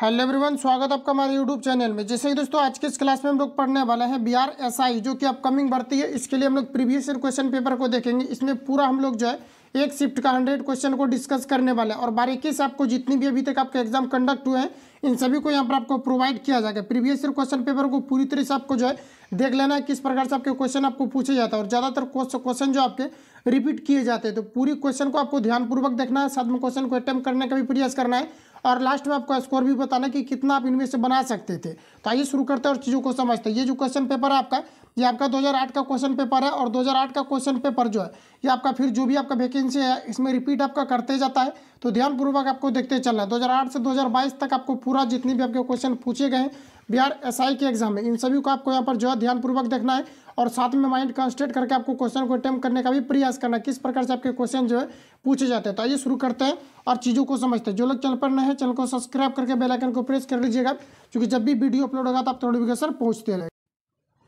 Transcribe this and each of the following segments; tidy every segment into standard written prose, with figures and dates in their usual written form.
Hello everyone, स्वागत है आपका हमारे यूट्यूब चैनल में। जैसे कि दोस्तों आज के इस क्लास में हम लोग पढ़ने वाले हैं बिहार एसआई जो कि अपकमिंग भर्ती है। इसके लिए हम लोग प्रीवियस ईयर क्वेश्चन पेपर को देखेंगे। इसमें पूरा हम लोग जो है एक शिफ्ट का 100 क्वेश्चन को डिस्कस करने वाले हैं और बारीकी से आपको जितनी भी अभी तक आपके एग्जाम कंडक्ट हुए हैं इन सभी को यहाँ पर आपको प्रोवाइड किया जाएगा। प्रीवियस ईयर क्वेश्चन पेपर को पूरी तरह से आपको जो है देख लेना है किस प्रकार से आपके क्वेश्चन आपको पूछे जाता है और ज़्यादातर क्वेश्चन जो आपके रिपीट किए जाते हैं। तो पूरी क्वेश्चन को आपको ध्यानपूर्वक देखना है, साथ में क्वेश्चन को अटेम्प्ट करने का भी प्रयास करना है और लास्ट में आपको स्कोर भी बताना कि कितना आप इनमें से बना सकते थे। तो आइए शुरू करते हैं और चीज़ों को समझते हैं। ये जो क्वेश्चन पेपर है आपका, ये आपका 2008 का क्वेश्चन पेपर है और 2008 का क्वेश्चन पेपर जो है ये आपका फिर जो भी आपका वैकेंसी है इसमें रिपीट आपका करते जाता है। तो ध्यानपूर्वक आपको देखते चलना है। 2008 से 2022 तक आपको पूरा जितनी भी आपके क्वेश्चन पूछे गए हैं बिहार एसआई के एग्जाम में इन सभी को आपको यहाँ पर जो है ध्यानपूर्वक देखना है और साथ में माइंड कंसंट्रेट करके आपको क्वेश्चन को अटेम्प्ट करने का भी प्रयास करना है किस प्रकार से आपके क्वेश्चन जो है पूछे जाते हैं। तो आइए शुरू करते हैं और चीज़ों को समझते हैं। जो लोग चैनल पर नए हैं चैनल को सब्सक्राइब करके बेल आइकन को प्रेस कर लीजिएगा क्योंकि जब भी वीडियो अपलोड होगा तो आप नोटिफिकेशन पहुँचते रहेगा।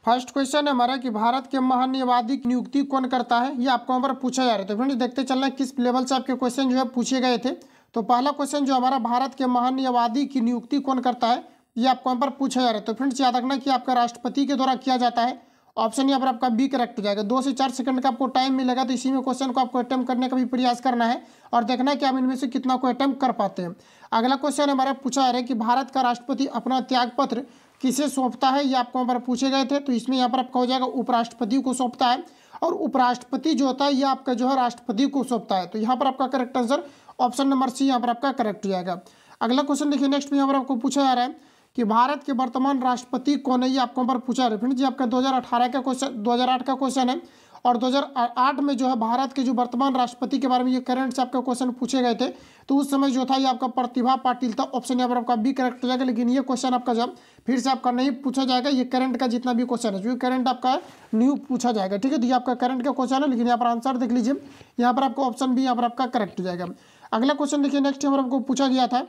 फर्स्ट क्वेश्चन है हमारा कि भारत के महान्यायवादी की नियुक्ति कौन करता है, ये आपको यहाँ पर पूछा जा रहा है। तो फ्रेंड्स देखते चलना है किस लेवल से आपके क्वेश्चन जो है पूछे गए थे। तो पहला क्वेश्चन जो हमारा भारत के महान्यायवादी की नियुक्ति कौन करता है ये आपको यहाँ पर पूछा जा रहा है। तो फ्रेंड्स याद रखना कि आपका राष्ट्रपति के द्वारा किया जाता है। ऑप्शन यहाँ पर आपका बी करेक्ट हो जाएगा। 2 से 4 सेकंड का आपको टाइम मिलेगा तो इसी में क्वेश्चन को आपको अटेम्प्ट करने का भी प्रयास करना है और देखना है कि आप इनमें से कितना को अटेम्प्ट कर पाते हैं। अगला क्वेश्चन हमारा पूछा जा रहा है कि भारत का राष्ट्रपति अपना त्यागपत्र किसे सौंपता है, ये आपको यहाँ पर पूछे गए थे। तो इसमें यहाँ पर आपका हो जाएगा उपराष्ट्रपति को सौंपता है और उपराष्ट्रपति जो होता है ये आपका जो है राष्ट्रपति को सौंपता है। तो यहाँ पर आपका correct answer option number C यहाँ पर आपका करेक्ट हो जाएगा। अगला क्वेश्चन देखिए नेक्स्ट में यहाँ पर आपको पूछा जा रहा है कि भारत के वर्तमान राष्ट्रपति कौन है, ये आपको पर पूछा है। फ्रेंड्स ये आपका 2018 का क्वेश्चन 2008 का क्वेश्चन है और 2008 में जो है भारत के जो वर्तमान राष्ट्रपति के बारे में ये करंट से आपका क्वेश्चन पूछे गए थे। तो उस समय जो था ये आपका प्रतिभा पाटिल था। ऑप्शन यहाँ पर आपका बी करेक्ट हो जाएगा। लेकिन ये क्वेश्चन आपका जब फिर से आपका नहीं पूछा जाएगा, ये करंट का जितना भी क्वेश्चन है जो करंट आपका न्यू पूछा जाएगा, ठीक है। तो ये आपका करंट का क्वेश्चन है लेकिन यहाँ पर आंसर देख लीजिए, यहाँ पर आपको ऑप्शन बी यहाँ पर आपका करेक्ट हो जाएगा। अगला क्वेश्चन देखिए नेक्स्ट यहाँ पर आपको पूछा गया था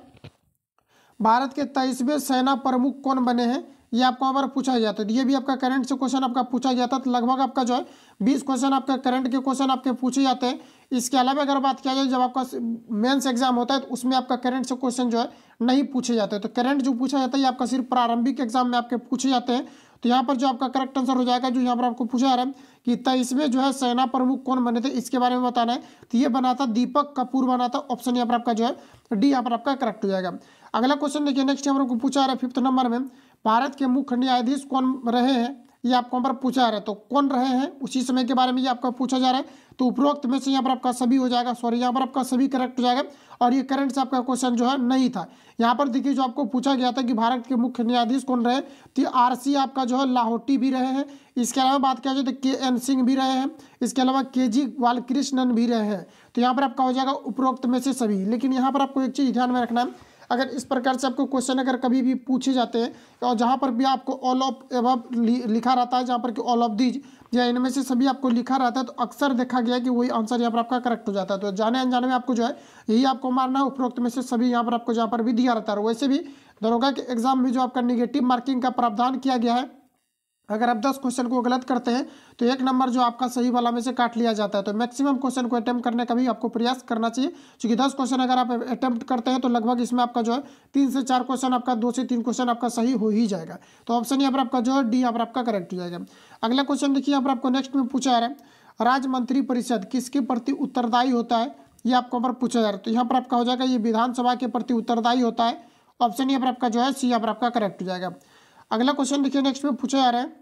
भारत के 23वें सेना प्रमुख कौन बने हैं, ये आपको यहाँ पर पूछा गया था। ये भी आपका करंट से क्वेश्चन आपका पूछा गया था। तो लगभग आपका जो है 20 क्वेश्चन आपका करंट के क्वेश्चन आपके पूछे जाते हैं। इसके अलावा अगर बात किया जाए जब आपका मेंस एग्जाम होता है तो उसमें आपका करंट से क्वेश्चन जो है नहीं पूछे जाते। तो करंट जो पूछा जाता है ये आपका सिर्फ प्रारंभिक एग्जाम में आपके पूछे जाते हैं। तो यहाँ पर जो आपका करेक्ट आंसर हो जाएगा जो यहाँ पर आपको पूछा जा रहा है कि 23वें जो है सेना प्रमुख कौन बने थे इसके बारे में बताना है। तो ये बना था दीपक कपूर बना था। ऑप्शन यहाँ पर आपका जो है डी यहाँ पर आपका करेक्ट हो जाएगा। अगला क्वेश्चन देखिए नेक्स्ट यहाँ पर आपको पूछा जा रहा है 5th नंबर में भारत के मुख्य न्यायाधीश कौन रहे हैं, ये आपको यहाँ पर पूछा जा रहा है। तो कौन रहे हैं उसी समय के बारे में ये आपका पूछा जा रहा है। तो उपरोक्त में से यहाँ पर आपका सभी हो जाएगा, सॉरी यहाँ पर आपका सभी करेक्ट हो जाएगा और ये करंट से आपका क्वेश्चन जो है नहीं था। यहाँ पर देखिए जो आपको पूछा गया था कि भारत के मुख्य न्यायाधीश कौन रहे, तो आरसी आपका जो है लाहौटी भी रहे हैं। इसके अलावा बात किया जाए तो के.एन. सिंह भी रहे हैं। इसके अलावा के.जी. बालकृष्णन भी रहे हैं। तो यहाँ पर आपका हो जाएगा उपरोक्त में से सभी। लेकिन यहाँ पर आपको एक चीज़ ध्यान में रखना है, अगर इस प्रकार से आपको क्वेश्चन अगर कभी भी पूछे जाते हैं और जहाँ पर भी आपको ऑल ऑफ एबव लिखा रहता है, जहाँ पर कि ऑल ऑफ दीज या इनमें से सभी आपको लिखा रहता है, तो अक्सर देखा गया है कि वही आंसर यहाँ पर आपका करेक्ट हो जाता है। तो जाने अनजाने में आपको जो है यही आपको मारना है, उपरोक्त में से सभी यहाँ पर आपको जहाँ पर भी दिया रहता है। वैसे भी दरोगा के एग्जाम में जो आपका निगेटिव मार्किंग का प्रावधान किया गया है, अगर आप 10 क्वेश्चन को गलत करते हैं तो 1 नंबर जो आपका सही वाला में से काट लिया जाता है। तो मैक्सिमम क्वेश्चन को अटेम्प्ट करने का भी आपको प्रयास करना चाहिए क्योंकि 10 क्वेश्चन अगर आप अटेम्प्ट करते हैं तो लगभग इसमें आपका जो है 3 से 4 क्वेश्चन आपका 2 से 3 क्वेश्चन आपका सही हो ही जाएगा। तो ऑप्शन यहाँ पर आपका जो है डी यहाँ पर आपका करेक्ट हो जाएगा। अगला क्वेश्चन देखिए यहाँ पर आपको नेक्स्ट में पूछा जा रहा है राज्य मंत्री परिषद किसके प्रति उत्तरदायी होता है, ये आपको यहाँ पर पूछा जा रहा है। तो यहाँ पर आपका हो जाएगा ये विधानसभा के प्रति उत्तरदायी होता है। ऑप्शन यहाँ पर आपका जो है सी यहाँ पर आपका करेक्ट हो जाएगा। अगला क्वेश्चन देखिए नेक्स्ट में पूछा जा रहा है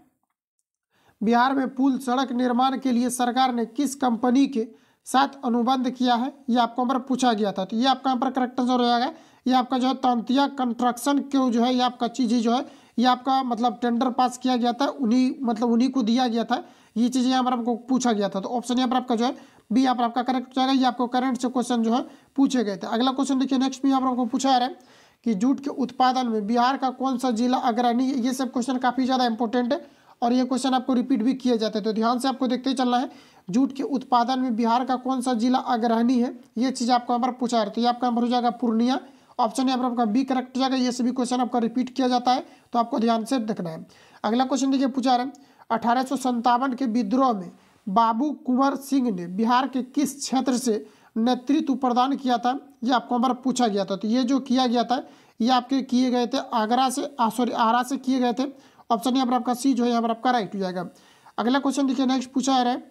बिहार में पुल सड़क निर्माण के लिए सरकार ने किस कंपनी के साथ अनुबंध किया है, ये आपको यहाँ पर पूछा गया था। तो ये आपका यहाँ पर करेक्ट आंसर हो जाएगा। ये आपका जो है तंतिया कंस्ट्रक्शन के जो है ये आपका चीज़ें जो है ये आपका मतलब टेंडर पास किया गया था, उन्हीं को दिया गया था। ये चीज़ें यहाँ पर आपको पूछा गया था। तो ऑप्शन यहाँ पर आपका जो है बी यहाँ पर आपका करेक्ट हो जाएगा। ये आपको करंट से क्वेश्चन जो है पूछे गए थे। अगला क्वेश्चन देखिए नेक्स्ट भी यहाँ पर आपको पूछा जा रहा है कि जूट के उत्पादन में बिहार का कौन सा जिला अग्रणी है। ये सब क्वेश्चन काफ़ी ज़्यादा इंपॉर्टेंट है और ये क्वेश्चन आपको रिपीट भी किए जाते हैं। तो ध्यान से आपको देखते चलना है जूट के उत्पादन में बिहार का कौन सा जिला अग्रणी है, ये चीज़ आपको यहाँ पर पूछा है। तो ये आपका यहाँ पर हो जाएगा पूर्णिया। ऑप्शन यहाँ पर आपका बी करेक्ट हो जाएगा। ये सभी क्वेश्चन आपका रिपीट किया जाता है तो आपको ध्यान से देखना है। अगला क्वेश्चन देखिए पूछा रहे 1857 के विद्रोह में बाबू कुंवर सिंह ने बिहार के किस क्षेत्र से नेतृत्व प्रदान किया था, ये आपको यहाँ पर पूछा गया था। तो ये जो किया गया था ये आपके किए गए थे आगरा से, सॉरी आरा से किए गए थे। ऑप्शन यहाँ पर आपका सी जो है यहाँ पर आपका राइट हो जाएगा। अगला क्वेश्चन देखिए नेक्स्ट पूछा जा रहा है,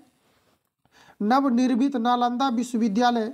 नवनिर्मित नालंदा विश्वविद्यालय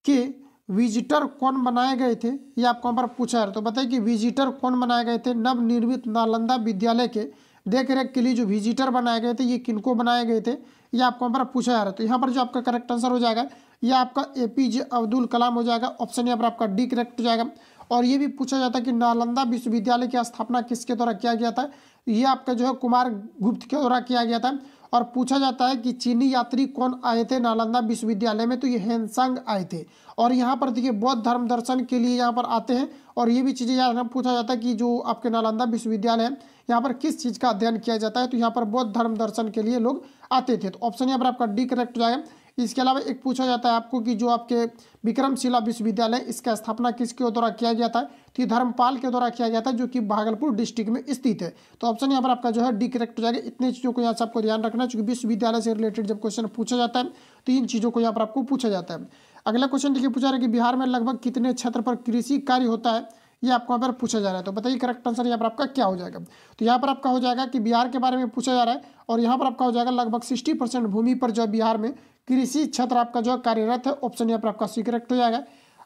के विजिटर कौन बनाए गए थे, ये आपको यहाँ पर पूछा है। तो बताइए कि विजिटर कौन बनाए गए थे नवनिर्मित नालंदा विद्यालय के देख रेख के लिए जो विजिटर बनाए गए थे, ये किनको बनाए गए थे, ये आपको यहाँ पर पूछा जा रहा है। तो यहाँ पर जो आपका करेक्ट आंसर हो जाएगा ये आपका APJ अब्दुल कलाम हो जाएगा। ऑप्शन यहाँ पर आपका डी करेक्ट हो जाएगा। और ये भी पूछा जाता है कि नालंदा विश्वविद्यालय की स्थापना किसके द्वारा किया गया था, ये आपका जो है कुमार गुप्त के द्वारा किया गया था। और पूछा जाता है कि चीनी यात्री कौन आए थे नालंदा विश्वविद्यालय में, तो ये हेनसांग आए थे। और यहाँ पर देखिए बौद्ध धर्म दर्शन के लिए यहाँ पर आते हैं। और ये भी चीज़ें याद रखना, पूछा जाता है कि जो आपके नालंदा विश्वविद्यालय है यहाँ पर किस चीज़ का अध्ययन किया जाता है, तो यहाँ पर बौद्ध धर्म दर्शन के लिए लोग आते थे। तो ऑप्शन यहाँ पर आपका डी करेक्ट हो जाएगा। इसके अलावा एक पूछा जाता है आपको कि जो आपके विक्रमशिला विश्वविद्यालय इसका स्थापना किसके द्वारा किया गया था, तो ये धर्मपाल के द्वारा किया गया था जो कि भागलपुर डिस्ट्रिक्ट में स्थित है। तो ऑप्शन यहाँ पर आपका जो है डी करेक्ट हो जाएगा। इतनी चीज़ों को यहाँ से आपको ध्यान रखना है, चूंकि विश्वविद्यालय से रिलेटेड जब क्वेश्चन पूछा जाता है तो इन चीज़ों को यहाँ पर आपको पूछा जाता है। अगला क्वेश्चन देखिए पूछा रहा है कि बिहार में लगभग कितने क्षेत्र पर कृषि कार्य होता है, ये आपको यहाँ पर पूछा जा रहा है। तो बताइए करेक्ट आंसर यहाँ पर आपका क्या हो जाएगा। तो यहाँ पर आपका हो जाएगा कि बिहार के बारे में पूछा जा रहा है और यहाँ पर आपका हो जाएगा लगभग 60% भूमि पर जो बिहार में कृषि क्षेत्र आपका जो कार्यरत है। ऑप्शन यहाँ पर आपका सी करेक्ट हो जाएगा।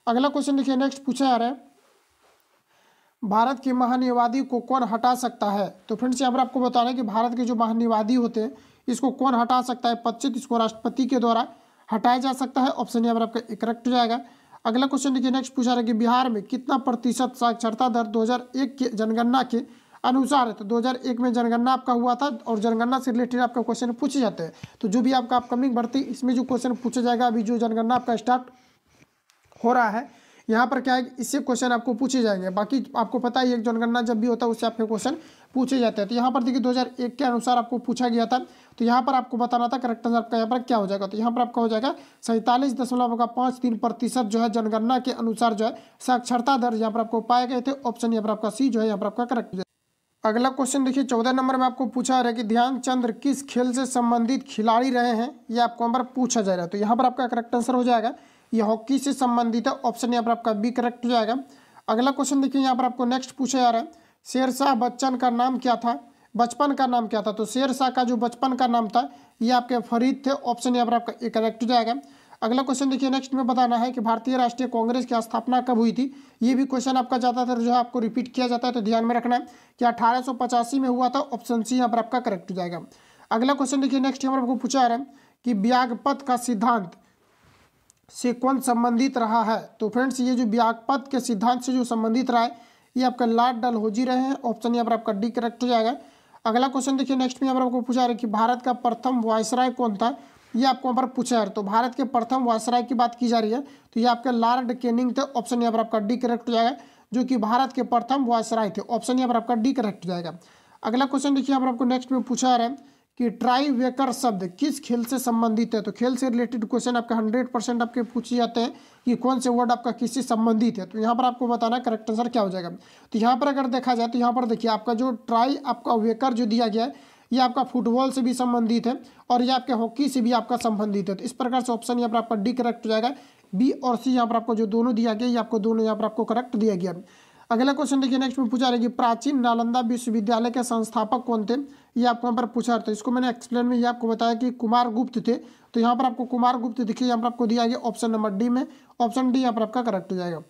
अगला क्वेश्चन देखिए नेक्स्ट पूछा जा रहा है, भारत के महान्यवादी को कौन हटा सकता है। तो फ्रेंड्स यहाँ पर आपको बताना है कि भारत के जो महान्यवादी होते हैं इसको कौन हटा सकता है, 25 इसको राष्ट्रपति के द्वारा हटाया जा सकता है। ऑप्शन यहाँ पर आपका करेक्ट हो जाएगा। अगला क्वेश्चन देखिए नेक्स्ट पूछा रहा है कि बिहार में कितना प्रतिशत साक्षरता दर 2001 के जनगणना के अनुसार है। तो 2001 में जनगणना आपका हुआ था और जनगणना से रिलेटेड आपका क्वेश्चन पूछे जाते हैं। तो जो भी आपका अपकमिंग भर्ती इसमें जो क्वेश्चन पूछा जाएगा, अभी जो जनगणना आपका स्टार्ट हो रहा है यहाँ पर क्या है, इससे क्वेश्चन आपको पूछे जाएंगे। बाकी आपको पता है एक जनगणना जब भी होता है उससे आपके क्वेश्चन पूछे जाते हैं। तो यहाँ पर देखिए 2001 के अनुसार आपको पूछा गया था। तो यहाँ पर आपको बताना था करेक्ट आंसर आपका यहाँ पर क्या हो जाएगा। तो यहाँ पर आपका हो जाएगा 47.53% जो है जनगणना के अनुसार जो है साक्षरता दर यहाँ पर आपको पाए गए थे। ऑप्शन यहाँ पर आपका सी जो है यहाँ पर आपका करेक्ट हो जाएगा। अगला क्वेश्चन देखिए 14 नंबर में आपको पूछा रहा है कि ध्यानचंद किस खेल से संबंधित खिलाड़ी रहे हैं, ये आपको यहाँ पर पूछा जा रहा है। तो यहाँ पर आपका करेक्ट आंसर हो जाएगा ये हॉकी से संबंधित है। ऑप्शन यहाँ पर आपका बी करेक्ट हो जाएगा। अगला क्वेश्चन देखिए यहाँ पर आपको नेक्स्ट पूछा जा रहा है, शेरशाह बच्चन का नाम क्या था, बचपन का नाम क्या था। तो शेरशाह का जो बचपन का नाम था ये आपके फरीद थे। ऑप्शन यहाँ पर आपका करेक्ट हो जाएगा। अगला क्वेश्चन देखिए नेक्स्ट में बताना है कि भारतीय राष्ट्रीय कांग्रेस की स्थापना कब हुई थी। ये भी क्वेश्चन आपका ज़्यादातर जो है आपको रिपीट किया जाता है, तो ध्यान में रखना है कि 1885 में हुआ था। ऑप्शन सी यहाँ पर आपका करेक्ट हो जाएगा। अगला क्वेश्चन देखिए नेक्स्ट यहाँ पर आपको पूछा जा रहा है कि व्यागपत का सिद्धांत से कौन संबंधित रहा है। तो फ्रेंड्स ये जो व्यागपत के सिद्धांत से जो संबंधित रहा है ये आपका लॉर्ड डलहौजी रहे हैं। ऑप्शन यहाँ पर आपका डी करेक्ट हो जाएगा। अगला क्वेश्चन देखिए नेक्स्ट में यहाँ पर आपको पूछा जा रहा है कि भारत का प्रथम वायसराय कौन था, ये आपको यहाँ पर पूछा है। तो भारत के प्रथम वायसराय की बात की जा रही है तो ये आपके लॉर्ड कैनिंग थे। ऑप्शन यहाँ पर आपका डी करेक्ट हो जाएगा, जो कि भारत के प्रथम वायसराय थे। ऑप्शन यहाँ पर आपका डी करेक्ट हो जाएगा। अगला क्वेश्चन देखिए यहाँ पर आपको नेक्स्ट में पूछा जा रहा है कि ट्राइवेकर शब्द किस खेल से संबंधित है। तो खेल से रिलेटेड क्वेश्चन आपका 100% आपके पूछे जाते हैं कि कौन से वर्ड आपका किससे संबंधित है। तो यहाँ पर आपको बताना करेक्ट आंसर क्या हो जाएगा। तो यहाँ पर अगर देखा जाए तो यहाँ पर देखिए आपका जो ट्राई आपका वेकर जो दिया गया है ये आपका फुटबॉल से भी संबंधित है और ये आपके हॉकी से भी आपका संबंधित है। तो इस प्रकार से ऑप्शन यहाँ पर आपका डी करेक्ट हो जाएगा। बी और सी यहाँ पर आपको जो दोनों दिया गया ये आपको दोनों यहाँ पर आपको करेक्ट दिया गया। अगला क्वेश्चन देखिए नेक्स्ट में पूछा रहा है कि प्राचीन नालंदा विश्वविद्यालय के संस्थापक कौन थे, ये आपको यहाँ पर पूछा था। इसको मैंने एक्सप्लेन में ये आपको बताया कि कुमार गुप्त थे। तो यहाँ पर आपको कुमार गुप्त देखिए यहाँ पर आपको दिया गया ऑप्शन नंबर डी में। ऑप्शन डी यहाँ पर आपका करेक्ट हो जाएगा।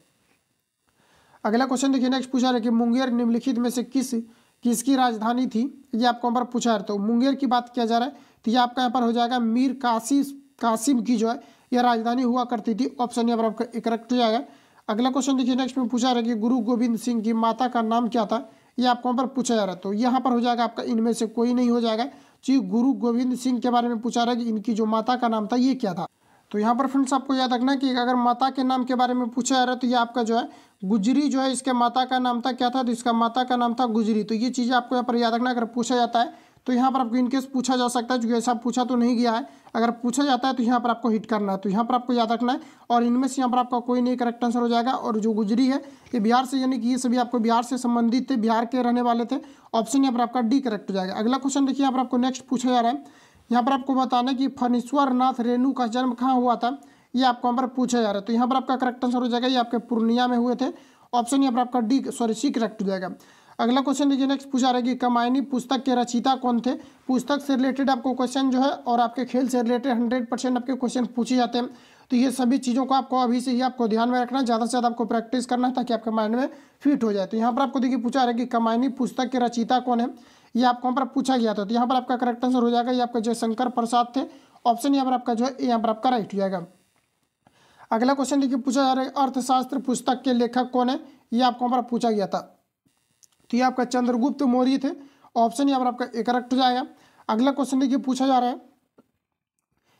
अगला क्वेश्चन देखिए नेक्स्ट पूछा रहा है कि मुंगेर निम्नलिखित में से किसकी राजधानी थी, ये आपको यहाँ पर पूछा है। तो मुंगेर की बात किया जा रहा है तो ये आपका यहाँ पर हो जाएगा मीर कासिम की जो है यह राजधानी हुआ करती थी। ऑप्शन यहाँ पर आपका करेक्ट हो जाएगा। अगला क्वेश्चन देखिए नेक्स्ट में पूछा रहा है कि गुरु गोविंद सिंह की माता का नाम क्या था, ये आपको यहाँ पर पूछा जा रहा है। तो यहाँ पर हो जाएगा आपका इनमें से कोई नहीं हो जाएगा, जी गुरु गोविंद सिंह के बारे में पूछा रहा है कि इनकी जो माता का नाम था ये क्या था। तो यहाँ पर फ्रेंड्स आपको याद रखना है कि अगर माता के नाम के बारे में पूछा जा रहा है तो ये आपका जो है गुजरी जो है इसके माता का नाम था क्या था, तो इसका माता का नाम था गुजरी। तो ये चीज़ें आपको यहाँ पर याद रखना। अगर पूछा जाता है तो यहाँ पर आपको इनकेस पूछा जा सकता है, क्योंकि ऐसा पूछा तो नहीं गया है। अगर पूछा जाता है तो यहाँ पर आपको हिट करना है। तो यहाँ पर आपको याद रखना है और इनमें से यहाँ पर आपका कोई नहीं करेक्ट आंसर हो जाएगा। और जो गुजरी है ये बिहार से, यानी कि ये सभी आपको बिहार से संबंधित थे, बिहार के रहने वाले थे। ऑप्शन यहाँ पर आपका डी करेक्ट हो जाएगा। अगला क्वेश्चन देखिए यहाँ पर आपको नेक्स्ट पूछा जा रहा है, यहाँ पर आपको बताना है कि फणीश्वर नाथ रेणु का जन्म कहाँ हुआ था, ये आपको यहाँ पर पूछा जा रहा है। तो यहाँ पर आपका करेक्ट आंसर हो जाएगा ये आपके पूर्णिया में हुए थे। ऑप्शन यहाँ पर आपका सी करेक्ट हो जाएगा। अगला क्वेश्चन देखिए नेक्स्ट पूछा रहा है कि कमायनी पुस्तक के रचयिता कौन थे। पुस्तक से रिलेटेड आपको क्वेश्चन जो है और आपके खेल से रिलेटेड 100% आपके क्वेश्चन पूछे जाते हैं। तो ये सभी चीज़ों को आपको अभी से ही आपको ध्यान में रखना है, ज़्यादा से ज़्यादा आपको प्रैक्टिस करना है ताकि आपके माइंड में फिट हो जाए। तो यहाँ पर आपको देखिए पूछा रहा है कि कमायनी पुस्तक के रचयिता कौन है, ये आपको यहाँ पर पूछा गया था। तो यहाँ पर आपका करेक्ट आंसर हो जाएगा ये आपका जयशंकर प्रसाद थे। ऑप्शन यहाँ पर आपका जो है यहाँ पर आपका राइट हो जाएगा। अगला क्वेश्चन देखिए पूछा जा रहा है अर्थशास्त्र पुस्तक के लेखक कौन है, ये आपको यहाँ पर पूछा गया था। तो ये आपका चंद्रगुप्त मौर्य थे। ऑप्शन यहाँ पर आपका करेक्ट हो जाएगा। अगला क्वेश्चन देखिए पूछा जा रहा है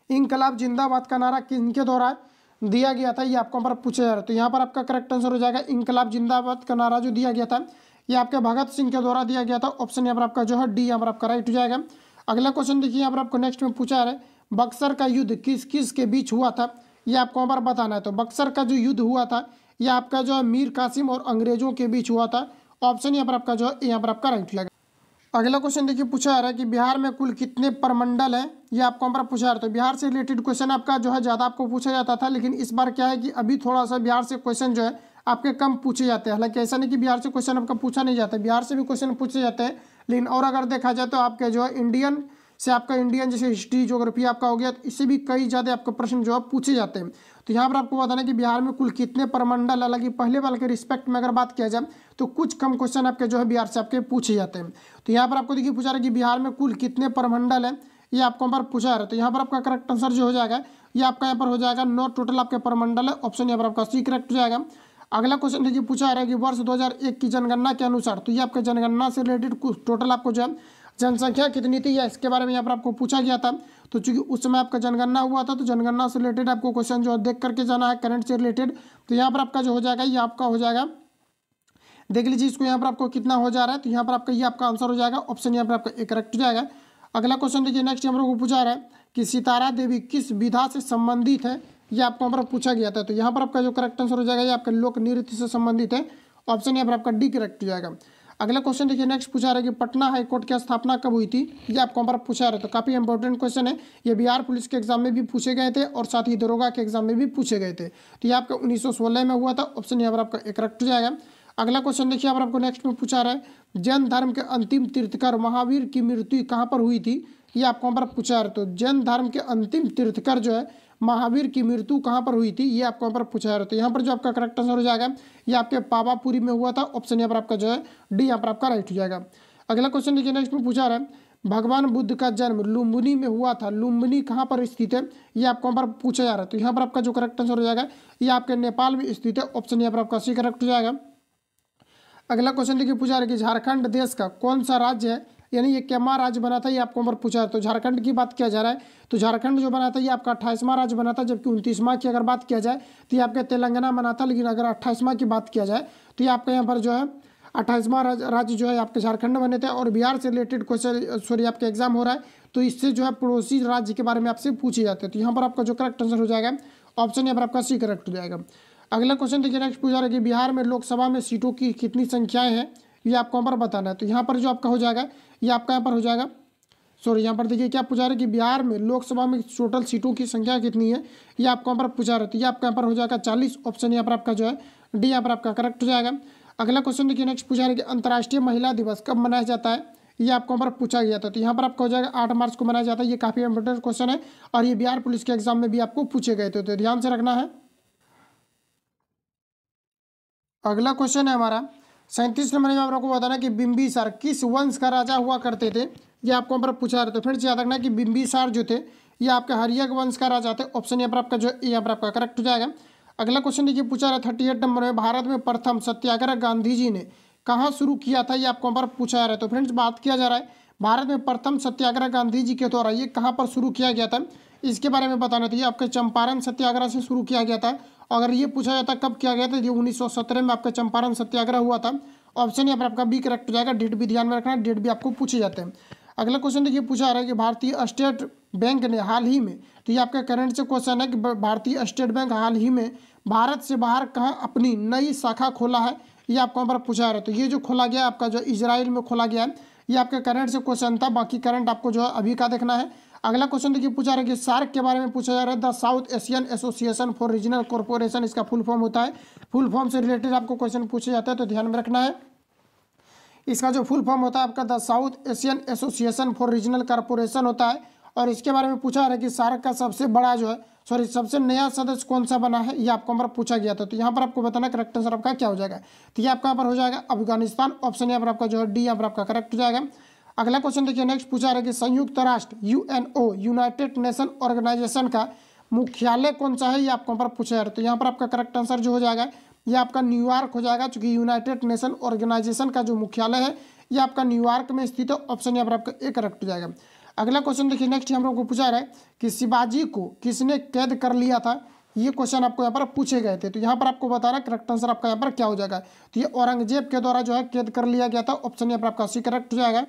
इनकलाब जिंदाबाद का नारा किनके द्वारा दिया गया था, ये आपको यहाँ पर पूछा जा रहा है। तो यहाँ पर आपका करेक्ट आंसर हो जाएगा इनकलाब जिंदाबाद का नारा जो दिया गया था ये आपके भगत सिंह के द्वारा दिया गया था। ऑप्शन यहाँ पर आपका जो है डी यहाँ पर आपका राइट हो जाएगा। अगला क्वेश्चन देखिए यहाँ पर आपको नेक्स्ट में पूछा जा रहा है बक्सर का युद्ध किस किस के बीच हुआ था, ये आपको यहाँ पर बताना है। तो बक्सर का जो युद्ध हुआ था ये आपका जो है मीर कासिम और अंग्रेजों के बीच हुआ था। ऑप्शन यहाँ पर आपका जो है यहाँ पर आपका राइट लगेगा। अगला क्वेश्चन देखिए पूछा जा रहा है कि बिहार में कुल कितने प्रमंडल है, ये आपको यहाँ पर पूछा जा रहा है। तो बिहार से रिलेटेड क्वेश्चन आपका जो है ज़्यादा आपको पूछा जाता था, लेकिन इस बार क्या है कि अभी थोड़ा सा बिहार से क्वेश्चन जो है आपके कम पूछे जाते हैं। हालांकि ऐसा नहीं कि बिहार से क्वेश्चन आपका पूछा नहीं जाता, बिहार से भी क्वेश्चन पूछे जाते हैं, लेकिन और अगर देखा जाए तो आपके जो है इंडियन से आपका इंडियन जैसे हिस्ट्री ज्योग्राफी आपका हो गया, तो इससे भी कई ज़्यादा आपके प्रश्न जो है पूछे जाते हैं। तो यहाँ पर आपको बताना है कि बिहार में कुल कितने प्रमंडल, हालांकि पहले वाले के रिस्पेक्ट में अगर बात किया जाए तो कुछ कम क्वेश्चन आपके जो है बिहार से आपके पूछे जाते हैं। तो यहाँ पर आपको देखिए पूछा रहा है कि बिहार में कुल कितने प्रमंडल है, ये आपको यहाँ पर पूछा जा रहा है। तो यहाँ पर आपका करेक्ट आंसर जो हो जाएगा ये आपका यहाँ पर हो जाएगा 9 टोटल आपके प्रमंडल है। ऑप्शन यहाँ पर आपका सी करेक्ट हो जाएगा। अगला क्वेश्चन देखिए पूछा जा रहा है कि वर्ष 2001 की जनगणना के अनुसार, तो ये आपके जनगणना से रिलेटेड कुछ टोटल आपको जो है जनसंख्या कितनी थी या इसके बारे में यहाँ पर आपको पूछा गया था। तो चूंकि उस समय आपका जनगणना हुआ था तो जनगणना से रिलेटेड आपको क्वेश्चन जो देख करके जाना है करंट से रिलेटेड। तो यहाँ पर आपका जो हो जाएगा ये आपका हो जाएगा, देख लीजिए इसको यहाँ पर आपको कितना हो जा रहा है। तो यहाँ पर आपका ये आपका आंसर हो जाएगा। ऑप्शन यहाँ पर आपका करेक्ट हो जाएगा। अगला क्वेश्चन देखिए नेक्स्ट यहाँ पर पूछा रहा है कि सितारा देवी किस विधा से संबंधित है, ये आपको यहाँ पर पूछा गया था। तो यहाँ पर आपका जो करेक्ट आंसर हो जाएगा ये आपका लोक नृत्य से संबंधित है। ऑप्शन यहाँ पर आपका डी करेक्ट हो जाएगा। अगला क्वेश्चन देखिए नेक्स्ट पूछा रहा है कि पटना हाई कोर्ट की स्थापना कब हुई थी, ये आपको यहाँ पर पूछा रहा है। तो काफ़ी इंपॉर्टेंट क्वेश्चन है, ये बिहार पुलिस के एग्जाम में भी पूछे गए थे और साथ ही दरोगा के एग्जाम में भी पूछे गए थे। तो ये आपका 1916 में हुआ था। ऑप्शन यहाँ पर आपका करेक्ट हो जाएगा। अगला क्वेश्चन देखिए यहाँ पर आपको नेक्स्ट में पूछा रहा है जैन धर्म के अंतिम तीर्थकर महावीर की मृत्यु कहाँ पर हुई थी, ये आपको यहाँ पर पूछा रहा है। तो जैन धर्म के अंतिम तीर्थकर जो है महावीर की मृत्यु कहाँ पर हुई थी, ये आपको यहाँ पर पूछा रहा है। तो यहाँ पर जो आपका करेक्ट आंसर हो जाएगा ये आपके पावापुरी में हुआ था। ऑप्शन यहाँ पर आपका जो है डी यहाँ पर आपका राइट हो जाएगा। अगला क्वेश्चन देखिए नेक्स्ट में पूछा रहा है भगवान बुद्ध का जन्म लुम्बिनी में हुआ था, लुम्बिनी कहाँ पर स्थित है, ये आपको यहाँ पर पूछा जा रहा है। तो यहाँ पर आपका जो करेक्ट आंसर हो जाएगा ये आपके नेपाल में स्थित है। ऑप्शन यहाँ पर आपका सी करेक्ट हो जाएगा। अगला क्वेश्चन देखिए पूछा रहा है कि झारखंड देश का कौन सा राज्य है, यानी ये क्या राज्य बना था, ये आपको यहाँ पर पूछा है। तो झारखंड की बात किया जा रहा है तो झारखंड जो बना था ये आपका 28वां राज्य बना था, जबकि 29वां की अगर बात किया जाए तो ये आपका तेलंगाना बना था। लेकिन अगर 28वां की बात किया जाए तो ये आपका यहाँ पर जो है 28वां राज्य जो है आपके झारखंड बने थे। और बिहार से रिलेटेड क्वेश्चन सॉरी आपका एग्जाम हो रहा है तो इससे जो है पड़ोसी राज्य के बारे में आपसे पूछे जाते हैं। तो यहाँ पर आपका जो करेक्ट आंसर हो जाएगा ऑप्शन यहाँ पर आपका सी करेक्ट हो जाएगा। अगला क्वेश्चन देखिए नेक्स्ट पूछा रहा है कि बिहार में लोकसभा में सीटों की कितनी संख्याएं हैं, ये आपको यहाँ पर बताना है। तो यहाँ पर जो आपका हो जाएगा ये आपका यहाँ पर हो जाएगा यहाँ पर देखिए क्या पूछा रहा है कि बिहार में लोकसभा में टोटल सीटों की संख्या कितनी है, ये आपको यहाँ पर पूछा रहा है। तो ये आपका यहाँ पर हो जाएगा 40। ऑप्शन यहाँ पर आपका जो है डी यहाँ पर आपका करेक्ट हो जाएगा। अगला क्वेश्चन देखिए नेक्स्ट पूछा रहा है कि अंतर्राष्ट्रीय महिला दिवस कब मनाया जाता है, ये आपको यहाँ पर पूछा गया था। तो यहाँ पर आपका हो जाएगा 8 मार्च को मनाया जाता है। ये काफ़ी इंपॉर्टेंट क्वेश्चन है और ये बिहार पुलिस के एग्जाम में भी आपको पूछे गए थे, तो ध्यान से रखना है। अगला क्वेश्चन है हमारा 37 नंबर में आपको बताना कि बिंबिसार किस वंश का राजा हुआ करते थे, ये आपको यहाँ पर पूछा रहे थे। फिर से याद रखना कि बिंबिसार जो थे ये आपके हरियक वंश का राजा थे। ऑप्शन यहाँ पर आपका जो यहाँ पर आपका करेक्ट हो जाएगा। अगला क्वेश्चन देखिए पूछा रहा है 38 नंबर में भारत में प्रथम सत्याग्रह गांधी जी ने कहाँ शुरू किया था, ये आपको यहाँ पर पूछा जा रहा है। तो फ्रेंड्स बात किया जा रहा है भारत में प्रथम सत्याग्रह गांधी जी के द्वारा ये कहाँ पर शुरू किया गया था, इसके बारे में बताना था। ये आपके चंपारण सत्याग्रह से शुरू किया गया था। अगर ये पूछा जाता कब किया गया था, ये 1917 में आपका चंपारण सत्याग्रह हुआ था। ऑप्शन यहाँ पर आपका बी करेक्ट हो जाएगा। डेट भी ध्यान में रखना, डेट भी आपको पूछे जाते हैं। अगला क्वेश्चन देखिए पूछा रहा है कि भारतीय स्टेट बैंक ने हाल ही में, तो ये आपका करंट से क्वेश्चन है कि भारतीय स्टेट बैंक हाल ही में भारत से बाहर कहाँ अपनी नई शाखा खोला है, ये आपको यहाँ पर पूछा रहा है। तो ये जो खोला गया आपका जो इजराइल में खोला गया है, ये आपका करंट से क्वेश्चन था। बाकी करंट आपको जो है अभी का देखना है। अगला क्वेश्चन देखिए पूछा रहा है कि सार्क के बारे में पूछा जा रहा है, the south Asian association for regional corporation, इसका फुल फॉर्म होता है। फुल फॉर्म से रिलेटेड आपको क्वेश्चन पूछे जाता है तो ध्यान में रखना है। इसका जो फुल फॉर्म होता है आपका the south Asian association for regional corporation होता है। और इसके बारे में पूछा रहा है कि सार्क का सबसे बड़ा जो है सबसे नया सदस्य कौन सा बना है, ये आपको हमारा पूछा गया था। तो यहाँ पर आपको बताना करेक्ट आंसर आपका क्या हो जाएगा। तो ये आपका यहाँ पर हो जाएगा अफगानिस्तान, ऑप्शन यहाँ पर आपका जो है डी यहाँ पर आपका करेक्ट हो जाएगा। अगला क्वेश्चन देखिए नेक्स्ट पूछा रहा है कि संयुक्त राष्ट्र यूएनओ यूनाइटेड नेशन ऑर्गेनाइजेशन का मुख्यालय कौन सा है, ये आपको यहाँ पर पूछा जा रहा है। तो यहाँ पर आपका करेक्ट आंसर जो हो जाएगा ये आपका न्यूयॉर्क हो जाएगा, चूंकि यूनाइटेड नेशन ऑर्गेनाइजेशन का जो मुख्यालय है ये आपका न्यूयॉर्क में स्थित है, ऑप्शन यहाँ पर आपका ए करेक्ट हो जाएगा। अगला क्वेश्चन देखिए नेक्स्ट हम लोग को पूछा रहा है कि शिवाजी को किसने कैद कर लिया था, ये क्वेश्चन आपको यहाँ पर पूछे गए थे। तो यहाँ पर आपको बताना करेक्ट आंसर आपका यहाँ पर क्या हो जाएगा। तो ये औरंगजेब के द्वारा जो है कैद कर लिया गया था, ऑप्शन यहाँ पर आपका सी करेक्ट हो जाएगा।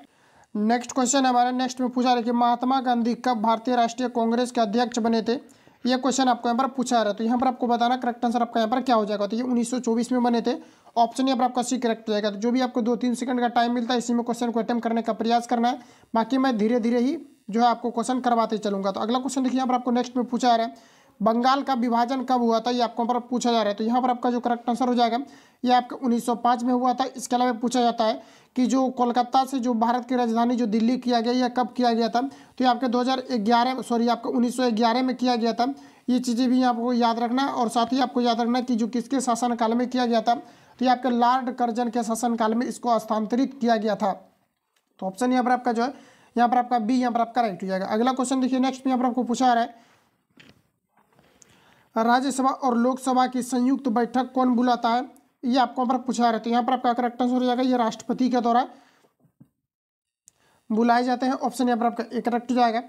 नेक्स्ट क्वेश्चन हमारे नेक्स्ट में पूछा रहा है कि महात्मा गांधी कब भारतीय राष्ट्रीय कांग्रेस के अध्यक्ष बने थे, ये क्वेश्चन आपको यहाँ पर पूछा रहा है। तो यहाँ पर आपको बताना करेक्ट आंसर आपका यहाँ पर क्या हो जाएगा। तो ये 1924 में बने थे, ऑप्शन यहाँ पर आपका सी करेक्ट हो जाएगा। तो जो भी आपको 2-3 सेकंड का टाइम मिलता है इसी में क्वेश्चन को अटेम्प्ट करने का प्रयास करना है, बाकी मैं धीरे धीरे ही जो है आपको क्वेश्चन करवाते चलूंगा। तो अगला क्वेश्चन देखिए यहाँ पर आपको नेक्स्ट में पूछा रहा है बंगाल का विभाजन कब हुआ था, ये आपको पर पूछा जा रहा है। तो यहाँ पर आपका जो करेक्ट आंसर हो जाएगा ये आपका 1905 में हुआ था। इसके अलावा पूछा जाता है कि जो कोलकाता से जो भारत की राजधानी जो दिल्ली किया गया यह कब किया गया था, तो ये आपके 1911 में किया गया था। ये चीज़ें भी आपको याद रखना और साथ ही आपको याद रखना कि जो किसके शासनकाल में किया गया था, तो ये आपके लॉर्ड कर्जन के शासनकाल में इसको स्थानांतरित किया गया था। तो ऑप्शन यहाँ पर आपका जो है यहाँ पर आपका बी यहाँ पर आपका राइट हो जाएगा। अगला क्वेश्चन देखिए नेक्स्ट में यहाँ पर आपको पूछा रहा है राज्यसभा और लोकसभा की संयुक्त बैठक कौन बुलाता है, ये आपको यहाँ पर पूछा रहा है। तो यहाँ पर आपका करेक्ट आंसर हो जाएगा ये राष्ट्रपति के द्वारा बुलाए जाते हैं, ऑप्शन यहाँ पर आपका एक करेक्ट हो जाएगा।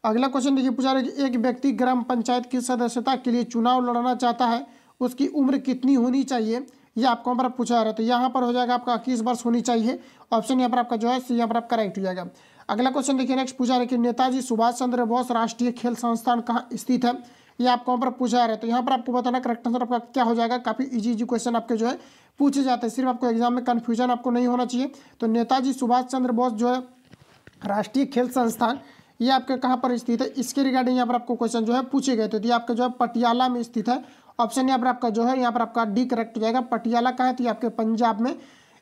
अगला क्वेश्चन देखिए पूछा रहा है कि एक व्यक्ति ग्राम पंचायत की सदस्यता के लिए चुनाव लड़ना चाहता है, उसकी उम्र कितनी होनी चाहिए, ये आपको यहाँ पर पूछा रहा है। तो यहाँ पर हो जाएगा आपका 21 वर्ष होनी चाहिए, ऑप्शन यहाँ पर आपका जो है सी यहाँ पर आपका राइट हो जाएगा। अगला क्वेश्चन देखिए नेक्स्ट पूछा रहा है कि नेताजी सुभाष चंद्र बोस राष्ट्रीय खेल संस्थान कहाँ स्थित है, ये आपको यहाँ पर पूछा रहा है। तो यहाँ पर आपको बताना करेक्ट आंसर आपका क्या हो जाएगा। काफ़ी इजी क्वेश्चन आपके जो है पूछे जाते हैं, सिर्फ आपको एग्जाम में कन्फ्यूजन आपको नहीं होना चाहिए। तो नेताजी सुभाष चंद्र बोस जो है राष्ट्रीय खेल संस्थान ये आपके कहाँ पर स्थित है, इसके रिगार्डिंग यहाँ पर आपको क्वेश्चन जो है पूछे गए थे। तो ये आपका जो है पटियाला में स्थित है, ऑप्शन यहाँ पर आपका जो है यहाँ पर आपका डी करेक्ट हो जाएगा। पटियाला कहाँ है, तो ये आपके पंजाब में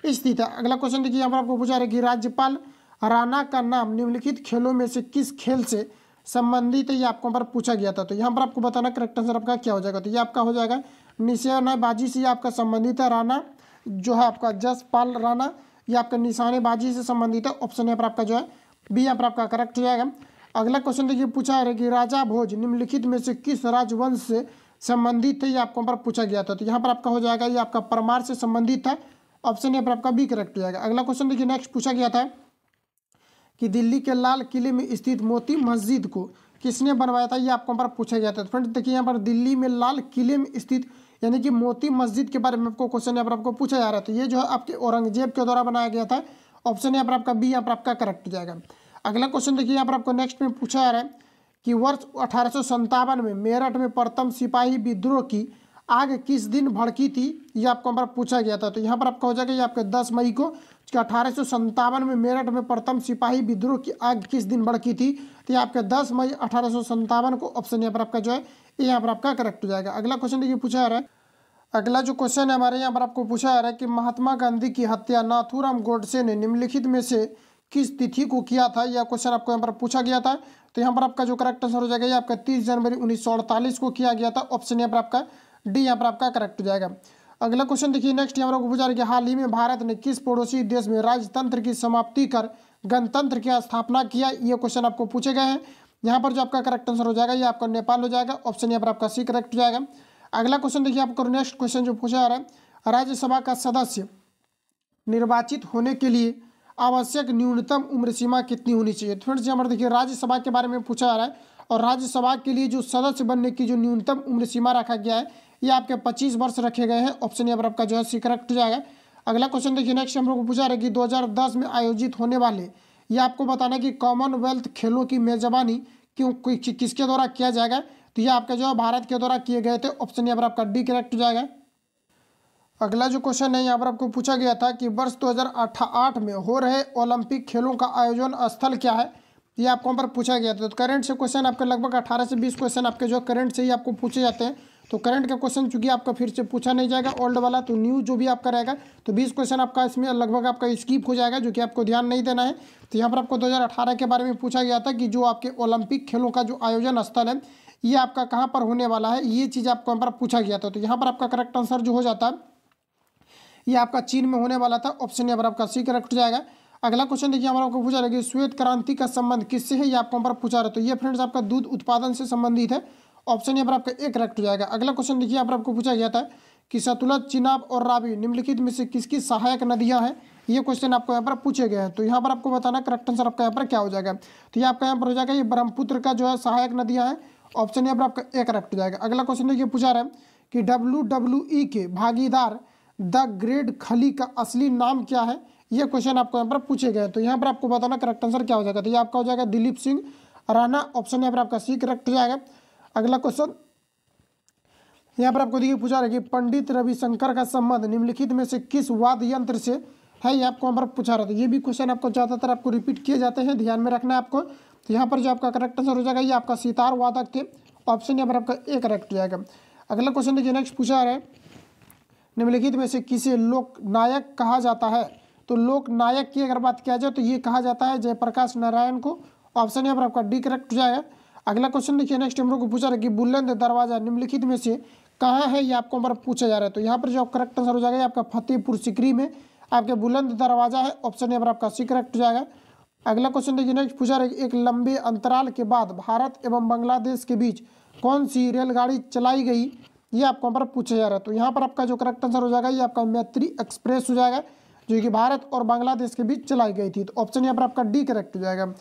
स्थित है। अगला क्वेश्चन देखिए यहाँ पर आपको पूछा रहा है कि राज्यपाल राणा का नाम निम्नलिखित खेलों में से किस खेल से संबंधित है, ये आपको पर पूछा गया था। तो यहाँ पर आपको बताना करेक्ट आंसर आपका क्या हो जाएगा। तो ये आपका हो जाएगा निशानेबाजी से आपका संबंधित है। राणा जो है आपका जसपाल राणा ये आपका निशानेबाजी से संबंधित है, ऑप्शन यहाँ पर आपका जो है बी यहाँ पर आपका करेक्ट हो जाएगा। अगला क्वेश्चन देखिए पूछा है कि राजा भोज निम्नलिखित में से किस राजवंश से संबंधित है, ये आपको पर पूछा गया था। तो यहाँ पर आपका हो जाएगा ये आपका परमार से संबंधित था, ऑप्शन यहाँ पर आपका बी करेक्ट हो जाएगा। अगला क्वेश्चन देखिए नेक्स्ट पूछा गया था कि दिल्ली के लाल किले में स्थित मोती मस्जिद को किसने बनवाया था, ये आपको पर पूछा गया था। फ्रेंड्स देखिए यहाँ पर दिल्ली में लाल किले में स्थित यानी कि मोती मस्जिद के बारे में आपको क्वेश्चन यहाँ पर आपको पूछा जा रहा था। ये जो है आपके औरंगजेब के द्वारा बनाया गया था, ऑप्शन यहाँ पर आपका बी यहाँ पर आपका करेक्ट हो जाएगा। अगला क्वेश्चन देखिए यहाँ पर आपको नेक्स्ट में पूछा जा रहा है कि वर्ष 1857 में मेरठ में प्रथम सिपाही विद्रोह की आग किस दिन भड़की थी, ये आपको पर पूछा गया था। तो यहाँ पर आपका हो जाएगा ये आपके 10 मई को 1857 में मेरठ में प्रथम सिपाही विद्रोह की आग किस दिन भड़की थी, तो ये आपके 10 मई 1857 को, ऑप्शन यहाँ पर आपका जो है ये यहाँ पर आपका करेक्ट हो जाएगा। अगला क्वेश्चन देखिए पूछा जा रहा है, अगला जो क्वेश्चन है हमारे यहाँ पर आपको पूछा जा रहा है कि महात्मा गांधी की हत्या नाथूराम गोडसे ने निम्नलिखित में से किस तिथि को किया था, यह क्वेश्चन आपको यहाँ पर पूछा गया था। तो यहाँ पर आपका जो करेक्ट आंसर हो जाएगा ये आपका 30 जनवरी 1948 को किया गया था, ऑप्शन यहाँ पर आपका डी यहाँ पर आपका करेक्ट हो जाएगा। अगला क्वेश्चन देखिए नेक्स्ट यहाँ पर पूछा रहा है कि हाल ही में भारत ने किस पड़ोसी देश में राजतंत्र की समाप्ति कर गणतंत्र की स्थापना किया, ये क्वेश्चन आपको पूछे गए हैं। यहाँ पर जो आपका करेक्ट आंसर हो जाएगा ये आपका नेपाल हो जाएगा, ऑप्शन यहाँ पर आपका सी करेक्ट हो जाएगा। अगला क्वेश्चन देखिए आपको नेक्स्ट क्वेश्चन जो पूछा जा रहा है राज्यसभा का सदस्य निर्वाचित होने के लिए आवश्यक न्यूनतम उम्र सीमा कितनी होनी चाहिए। फ्रेंड्स यहाँ पर देखिए राज्यसभा के बारे में पूछा जा रहा है और राज्यसभा के लिए जो सदस्य बनने की जो न्यूनतम उम्र सीमा रखा गया है ये आपके 25 वर्ष रखे गए हैं, ऑप्शन यहाँ पर आपका जो है सी करेक्ट हो जाएगा। अगला क्वेश्चन देखिए नेक्स्ट हम लोग को पूछा रहा है कि 2010 में आयोजित होने वाले ये आपको बताना कि कॉमनवेल्थ खेलों की मेजबानी किसके द्वारा किया जाएगा, तो ये आपका जो है भारत के द्वारा किए गए थे, ऑप्शन यहाँ पर आपका डी करेक्ट हो जाएगा। अगला जो क्वेश्चन है यहाँ पर आपको पूछा गया था कि वर्ष 2008 में हो रहे ओलंपिक खेलों का आयोजन स्थल क्या है, ये आपको वहाँ पर पूछा गया था। तो करंट से क्वेश्चन आपके लगभग 18 से 20 क्वेश्चन आपके जो करंट से ही आपको पूछे जाते हैं। तो करंट का क्वेश्चन चूंकि आपका फिर से पूछा नहीं जाएगा ओल्ड वाला, तो न्यू जो भी आपका रहेगा तो 20 क्वेश्चन आपका इसमें लगभग आपका स्किप हो जाएगा, जो कि आपको ध्यान नहीं देना है। तो यहाँ पर आपको 2018 के बारे में पूछा गया था कि जो आपके ओलंपिक खेलों का जो आयोजन स्थल है ये आपका कहाँ पर होने वाला है, ये चीज़ आपको यहाँ पर पूछा गया था। तो यहाँ पर आपका करेक्ट आंसर जो हो जाता है ये आपका चीन में होने वाला था। ऑप्शन यहाँ पर आपका सी करेक्ट हो जाएगा। अगला क्वेश्चन देखिए हमारा आपको पूछा रहा है श्वेत क्रांति का संबंध किससे है, ये आपको यहाँ पर पूछा रहा है। तो ये फ्रेंड्स आपका दूध उत्पादन से संबंधित है। ऑप्शन यहाँ पर आपका ए करेक्ट हो जाएगा। अगला क्वेश्चन देखिए यहाँ पर आपको पूछा गया था कि सतलज, चिनाब और रावी निम्नलिखित में से किसकी सहायक नदियाँ हैं, ये क्वेश्चन आपको यहाँ पर पूछे गए हैं। तो यहाँ पर आपको बताना करेक्ट आंसर आपका यहाँ पर क्या हो जाएगा। तो ये आपका यहाँ पर हो जाएगा ये ब्रह्मपुत्र का जो है सहायक नदियाँ हैं। ऑप्शन यहाँ पर आपका ए करेक्ट हो जाएगा। अगला क्वेश्चन देखिए पूछा रहा है कि WWE के भागीदार द ग्रेट खली का असली नाम क्या है, ये क्वेश्चन आपको यहाँ पर पूछे गए। तो यहाँ पर आपको बताना करेक्ट आंसर क्या हो जाएगा। तो ये आपका हो जाएगा दिलीप सिंह राणा। ऑप्शन यहाँ पर आपका सी करेक्ट हो जाएगा। अगला क्वेश्चन यहाँ पर आपको देखिए पूछा रहा है कि पंडित रविशंकर का संबंध निम्नलिखित में से किस वाद्य यंत्र से है, ये आपको यहाँ पर पूछा रहा था। ये भी क्वेश्चन आपको ज़्यादातर आपको रिपीट किए जाते हैं, ध्यान में रखना है आपको। तो यहाँ पर जो आपका करेक्ट आंसर हो जाएगा ये आपका सितार वादक थे। ऑप्शन यहाँ पर आपका ए करेक्ट हो जाएगा। अगला क्वेश्चन देखिए नेक्स्ट पूछा रहा है निम्नलिखित में से किसे लोक नायक कहा जाता है। तो लोक नायक की अगर बात किया जाए तो ये कहा जाता है जयप्रकाश नारायण को। ऑप्शन यहाँ पर आपका डी करेक्ट हो जाएगा। अगला क्वेश्चन देखिए नेक्स्ट हम लोग को पूछा रहा है कि बुलंद दरवाजा निम्नलिखित में से कहाँ है, ये आपको हमारा पूछा जा रहा है। तो यहाँ पर जो करेक्ट आंसर हो जाएगा ये आपका फतेहपुर सीकरी में आपके बुलंद दरवाजा है। ऑप्शन यहाँ पर आपका सी करेक्ट हो जाएगा। अगला क्वेश्चन देखिए नेक्स्ट पूछा रहा है कि एक लंबे अंतराल के बाद भारत एवं बांग्लादेश के बीच कौन सी रेलगाड़ी चलाई गई, ये आपको यहाँ पर पूछा जा रहा है। तो यहाँ पर आपका जो करेक्ट आंसर हो जाएगा ये आपका मैत्री एक्सप्रेस हो जाएगा, जो कि भारत और बांग्लादेश के बीच चलाई गई थी। तो ऑप्शन यहाँ पर आपका डी करेक्ट हो जाएगा।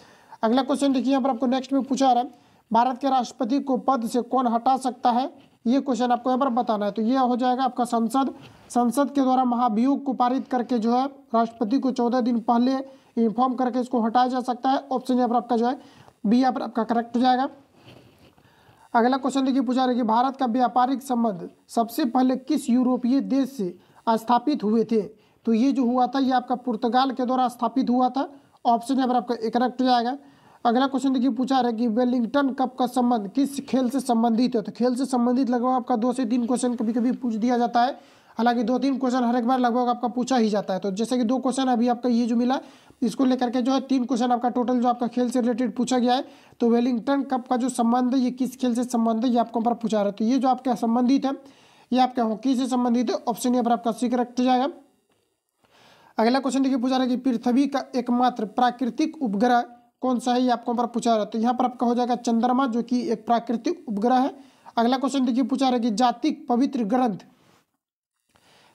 अगला क्वेश्चन देखिए यहाँ पर आपको नेक्स्ट में पूछा रहा है भारत के राष्ट्रपति को पद से कौन हटा सकता है, ये क्वेश्चन आपको यहाँ पर बताना है। तो ये हो जाएगा आपका संसद के द्वारा महाभियोग को पारित करके जो है राष्ट्रपति को 14 दिन पहले इन्फॉर्म करके इसको हटाया जा सकता है। ऑप्शन यहाँ पर आपका जो है बी यहाँ पर आपका करेक्ट हो जाएगा। अगला क्वेश्चन देखिए पूछा रहा है कि भारत का व्यापारिक संबंध सबसे पहले किस यूरोपीय देश से स्थापित हुए थे। तो ये जो हुआ था ये आपका पुर्तगाल के द्वारा स्थापित हुआ था। ऑप्शन यहाँ पर आपका करेक्ट हो जाएगा। अगला क्वेश्चन देखिए पूछा रहा है कि वेलिंगटन कप का संबंध किस खेल से संबंधित है। तो खेल से संबंधित लगभग आपका 2 से 3 क्वेश्चन कभी कभी पूछ दिया जाता है, हालांकि 2-3 क्वेश्चन हर एक बार लगभग आपका पूछा ही जाता है। तो जैसे कि 2 क्वेश्चन अभी आपका ये जो मिला इसको लेकर के जो है 3 क्वेश्चन आपका टोटल जो आपका खेल से रिलेटेड पूछा गया है। तो वेलिंगटन कप का जो संबंध है ये किस खेल से संबंध है, ये आपको पर पूछा रहा है। तो ये जो आपका संबंधित है ये आपका हॉकी से संबंधित है। ऑप्शन यहाँ पर आपका सी करेक्ट हो जाएगा। अगला क्वेश्चन देखिए पूछा रहा है कि पृथ्वी का एकमात्र प्राकृतिक उपग्रह कौन सा है, ये आपको पर पूछा रहा है। तो यहाँ पर आपका हो जाएगा चंद्रमा, जो कि एक प्राकृतिक उपग्रह है। अगला क्वेश्चन देखिए पूछा रहा है कि जातिक पवित्र ग्रंथ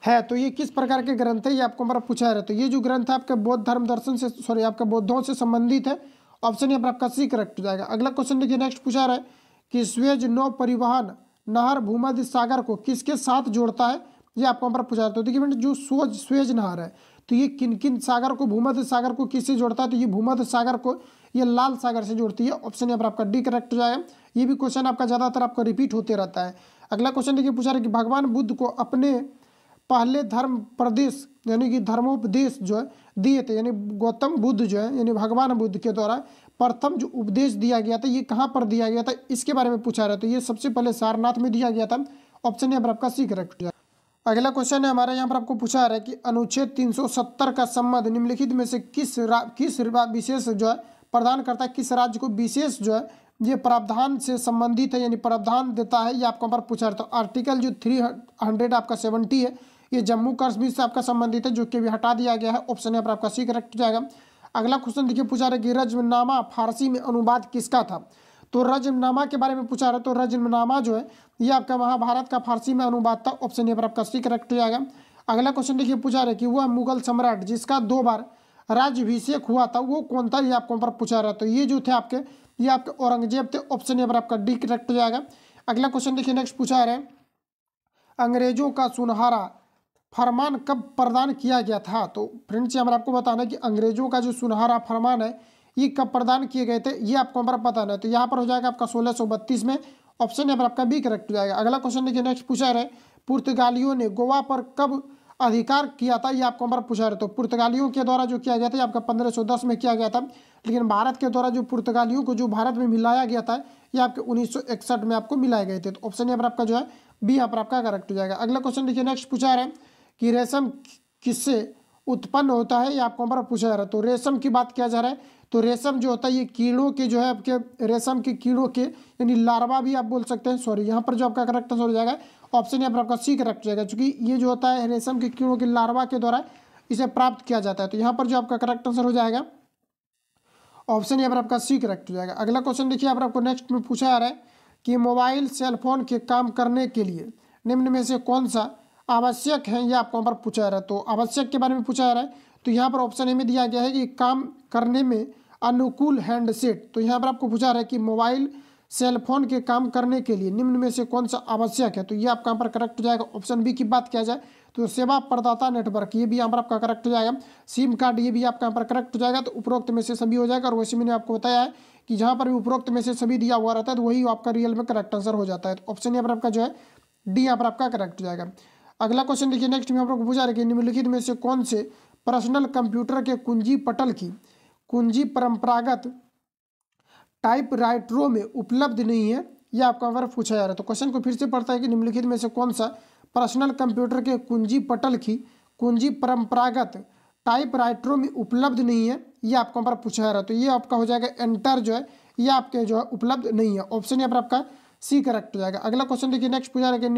है, तो ये किस प्रकार के ग्रंथ है, ये आपको हमारा पूछा रहा है। तो ये जो ग्रंथ है आपका बौद्ध धर्म दर्शन से आपका बौद्धों से संबंधित है। ऑप्शन यहाँ पर आपका सी करेक्ट हो जाएगा। अगला क्वेश्चन देखिए नेक्स्ट पूछा रहा है कि स्वेज नौ परिवहन नहर भूमध्य सागर को किसके साथ जोड़ता है, ये आपको हमारा पूछा रहा है। तो देखिए फ्रेंड्स जो स्वेज नहर है तो ये किन किन सागर को, भूमध्य सागर को किससे जोड़ता है। तो ये भूमध्य सागर को ये लाल सागर से जोड़ती है। ऑप्शन यहाँ पर आपका डी करेक्ट हो जाएगा। ये भी क्वेश्चन आपका ज़्यादातर आपका रिपीट होते रहता है। अगला क्वेश्चन देखिए पूछा रहा है कि भगवान बुद्ध को अपने पहले धर्म प्रदेश यानी कि धर्मोपदेश जो है दिए थे, यानी गौतम बुद्ध जो है यानी भगवान बुद्ध के द्वारा प्रथम जो उपदेश दिया गया था ये कहाँ पर दिया गया था, इसके बारे में पूछा रहा है। तो ये सबसे पहले सारनाथ में दिया गया था। ऑप्शन यहाँ पर आपका सी करेक्ट हो जाएगा। अगला क्वेश्चन है हमारा यहाँ पर आपको पूछा रहा है कि अनुच्छेद 370 का संबंध निम्नलिखित में से किस विशेष जो है प्रदान करता है, किस राज्य को विशेष जो है ये प्रावधान से संबंधित है, यानी प्रावधान देता है, ये आपको पर पूछा रहा है। तो आर्टिकल जो 300 आपका 70 है ये जम्मू कश्मीर से आपका संबंधित है, जो कि अभी हटा दिया गया है। ऑप्शन यहाँ पर आपका सी करेक्ट हो जाएगा। अगला क्वेश्चन देखिए पूछा रहा है कि रज्मनामा फारसी में अनुवाद किसका था। तो रज्मनामा के बारे में पूछा रहा है। तो रज्मनामा जो है ये आपका महाभारत का फारसी में अनुवाद था। ऑप्शन यहाँ पर आपका सी करेक्ट हो जाएगा। अगला क्वेश्चन देखिए पूछा रहा है कि वह मुगल सम्राट जिसका 2 बार राज्याभिषेक हुआ था वो कौन था, ये आपको पर पूछा रहा है। तो ये जो थे आपके ये आपके औरंगजेब थे। ऑप्शन यहाँ पर आपका डी करेक्ट हो जाएगा। अगला क्वेश्चन देखिए नेक्स्ट पूछा रहा है अंग्रेजों का सुनहरा फरमान कब प्रदान किया गया था। तो फ्रेंड्स यहाँ पर आपको बताना है कि अंग्रेजों का जो सुनहरा फरमान है ये कब प्रदान किए गए थे, ये आपको हमारा बताना है। तो यहाँ पर हो जाएगा आपका 1632 में। ऑप्शन यहाँ पर आपका बी करेक्ट हो जाएगा। अगला क्वेश्चन देखिए नेक्स्ट पूछा रहा है पुर्तगालियों ने गोवा पर कब अधिकार किया था, ये आपको हमारा पूछा रहे। तो पुर्तगालियों के द्वारा जो किया गया था ये आपका 1510 में किया गया था, लेकिन भारत के द्वारा जो पुर्तगालियों को जो भारत में मिलाया गया था ये आपके 1961 में आपको मिलाए गए थे। तो ऑप्शन यहाँ पर आपका जो है बी यहाँ पर आपका करेक्ट हो जाएगा। अगला क्वेश्चन देखिए, नेक्स्ट पूछा रहे कि रेशम किससे उत्पन्न होता है, ये आपको हमारा पूछा जा रहा है। तो रेशम की बात किया जा रहा है, तो रेशम जो होता है ये कीड़ों के जो है आपके रेशम के कीड़ों के यानी लार्वा भी आप बोल सकते हैं। सॉरी, यहाँ पर जो आपका करेक्ट आंसर हो जाएगा ऑप्शन यहाँ पर आपका सी करेक्ट हो जाएगा, क्योंकि ये जो होता है रेशम के कीड़ों के लार्वा के द्वारा इसे प्राप्त किया जाता है। तो यहाँ पर जो आपका करेक्ट आंसर हो जाएगा ऑप्शन यहाँ पर आपका सी करेक्ट हो जाएगा। अगला क्वेश्चन देखिए, यहाँ पर आपको नेक्स्ट में पूछा जा रहा है कि मोबाइल सेल फोन के काम करने के लिए निम्न में से कौन सा आवश्यक है, यह आपको यहाँ पर पूछा जा रहा है। तो आवश्यक के बारे में पूछा जा रहा है, तो यहाँ पर ऑप्शन ए में दिया गया है कि काम करने में अनुकूल हैंडसेट। तो यहाँ पर आपको पूछा जा रहा है कि मोबाइल सेल फोन के काम करने के लिए निम्न में से कौन सा आवश्यक है, तो ये आपका यहाँ पर करेक्ट हो जाएगा। ऑप्शन बी की बात किया जाए तो सेवा प्रदाता नेटवर्क, ये भी यहाँ पर आपका करेक्ट हो जाएगा। सिम कार्ड, ये भी आपका यहाँ पर करेक्ट हो जाएगा। तो उपरोक्त में से सभी हो जाएगा, और वैसे मैंने आपको बताया है कि जहाँ पर भी उपरोक्त में से सभी दिया हुआ रहता है तो वही आपका रियल में करेक्ट आंसर हो जाता है। तो ऑप्शन यहाँ पर आपका जो है डी यहाँ पर आपका करेक्ट हो जाएगा। अगला क्वेश्चन देखिए, नेक्स्ट में आपको पूछा रहा है कि निम्नलिखित में से कौन से पर्सनल कंप्यूटर के कुंजी पटल की कुंजी परंपरागत टाइपराइटरों में उपलब्ध नहीं है, यह आपका बार पूछा जा रहा है। तो क्वेश्चन को फिर से पढ़ता है कि निम्नलिखित में से कौन सा पर्सनल कंप्यूटर के कुंजी पटल की कुंजी परंपरागत टाइपराइटरों में उपलब्ध नहीं है, यह आपको पर पूछा जा रहा है। तो ये आपका हो जाएगा एंटर जो है ये आपके जो है उपलब्ध नहीं है। ऑप्शन यहाँ पर आपका सी करेक्ट हो जाएगा। अगला क्वेश्चन देखिए, नेक्स्ट पूछा रहा है कि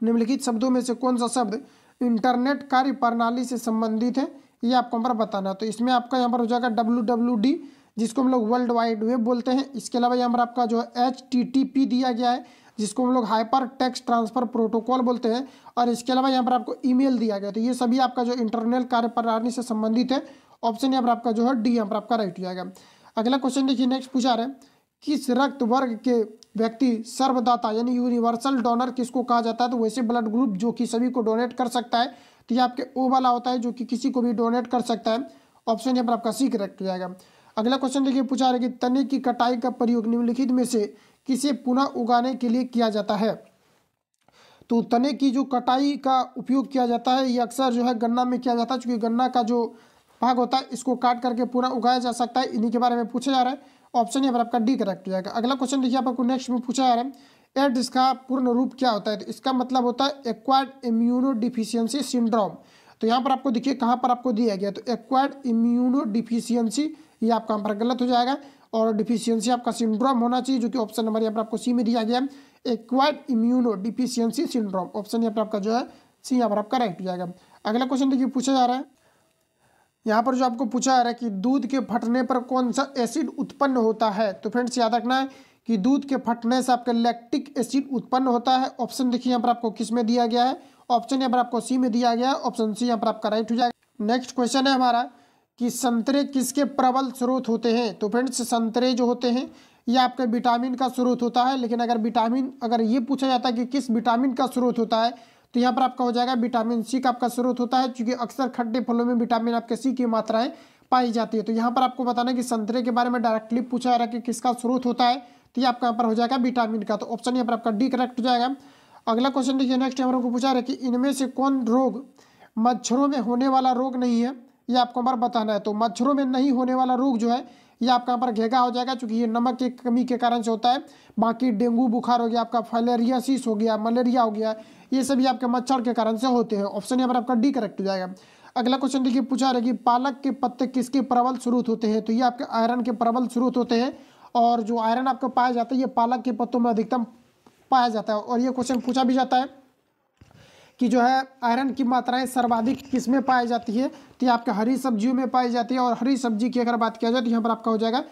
निम्नलिखित शब्दों में से कौन सा शब्द इंटरनेट कार्य प्रणाली से संबंधित है, ये आपको हमारा बताना है। तो इसमें आपका यहाँ पर हो जाएगा WWD, जिसको हम लोग वर्ल्ड वाइड वेब बोलते हैं। इसके अलावा यहाँ पर आपका जो है HTTP दिया गया है, जिसको हम लोग हाइपर टेक्स्ट ट्रांसफर प्रोटोकॉल बोलते हैं। और इसके अलावा यहाँ पर आपको ईमेल दिया गया। तो ये सभी आपका जो इंटरनेट कार्य प्रणाली से संबंधित है। ऑप्शन यहाँ पर आपका जो है डी यहाँ पर आपका राइट हो जाएगा। अगला क्वेश्चन देखिए, नेक्स्ट पूछा रहे किस रक्त वर्ग के व्यक्ति सर्वदाता यानी यूनिवर्सल डोनर किसको कहा जाता है। तो वैसे ब्लड ग्रुप जो कि सभी को डोनेट कर सकता है, तो ये आपके ओ वाला होता है जो कि किसी को भी डोनेट कर सकता है। ऑप्शन यहाँ पर आपका सी करेक्ट हो जाएगा। अगला क्वेश्चन देखिए, पूछा रहा है कि तने की कटाई का प्रयोग निम्नलिखित में से किसे पुनः उगाने के लिए किया जाता है। तो तने की जो कटाई का उपयोग किया जाता है ये अक्सर जो है गन्ना में किया जाता है, क्योंकि गन्ना का जो भाग होता है इसको काट करके पुनः उगाया जा सकता है। इन्हीं के बारे में पूछा जा रहा है। ऑप्शन यहाँ पर आपका डी करेक्ट हो जाएगा। अगला क्वेश्चन देखिए, आपको नेक्स्ट में पूछा जा रहा है एड्स का पूर्ण रूप क्या होता है। तो इसका मतलब होता है एक्वायर्ड इम्यूनो डिफिशियंसी सिंड्रोम। तो यहाँ पर आपको देखिए कहाँ पर आपको दिया गया, तो एक्वायर्ड इम्यूनो डिफिशियंसी ये आपका यहाँ पर गलत हो जाएगा, और डिफिशियंसी आपका सिंड्रोम होना चाहिए, जो कि ऑप्शन नंबर यहाँ पर आपको सी में दिया गया है, acquired immuno deficiency syndrome. Option यहाँ पर आपका जो है सी यहाँ पर आपका राइट हो जाएगा। अगला क्वेश्चन देखिए, पूछा जा रहा है यहाँ पर जो आपको पूछा जा रहा है कि दूध के फटने पर कौन सा एसिड उत्पन्न होता है। तो फ्रेंड्स याद रखना है कि दूध के फटने से आपका लैक्टिक एसिड उत्पन्न होता है। ऑप्शन देखिए यहाँ पर आपको किस में दिया गया है, ऑप्शन यहाँ पर आपको सी में दिया गया है। ऑप्शन सी यहाँ पर आपका राइट हो जाएगा। नेक्स्ट क्वेश्चन है हमारा कि संतरे किसके प्रबल स्रोत होते हैं। तो फ्रेंड्स संतरे जो होते हैं ये आपके विटामिन का स्रोत होता है, लेकिन अगर ये पूछा जाता है कि किस विटामिन का स्रोत होता है, तो यहाँ पर आपका हो जाएगा विटामिन सी का आपका स्रोत होता है, क्योंकि अक्सर खट्टे फलों में विटामिन आपके सी की मात्राएं पाई जाती है। तो यहाँ पर आपको बताना है कि संतरे के बारे में डायरेक्टली पूछा जा रहा है कि किसका स्रोत होता है, तो ये आपका यहाँ पर हो जाएगा विटामिन का। तो ऑप्शन यहाँ पर आपका डी करेक्ट हो जाएगा। अगला क्वेश्चन देखिए, नेक्स्ट यहाँ पर पूछा रहा है कि इनमें से कौन रोग मच्छरों में होने वाला रोग नहीं है, ये आपको हमारा बताना है। तो मच्छरों में नहीं होने वाला रोग जो है ये आपका यहाँ पर घेगा हो जाएगा, क्योंकि ये नमक की कमी के कारण से होता है। बाकी डेंगू बुखार हो गया, आपका फाइलेरियासिस हो गया, मलेरिया हो गया, ये सभी आपके मच्छर के कारण से होते हैं। ऑप्शन यहाँ पर आपका डी करेक्ट हो जाएगा। अगला क्वेश्चन देखिए, पूछा रहा है कि पालक के पत्ते किसके प्रबल स्रोत होते हैं। तो ये आपके आयरन के प्रबल स्रोत होते हैं, और जो आयरन आपको पाया जाता है ये पालक के पत्तों में अधिकतम पाया जाता है। और ये क्वेश्चन पूछा भी जाता है कि जो है आयरन की मात्राएं सर्वाधिक किस में पाई जाती है, तो ये आपके हरी सब्जियों में पाई जाती है। और हरी सब्जी की अगर बात किया जाए तो यहाँ पर आपका हो जाएगा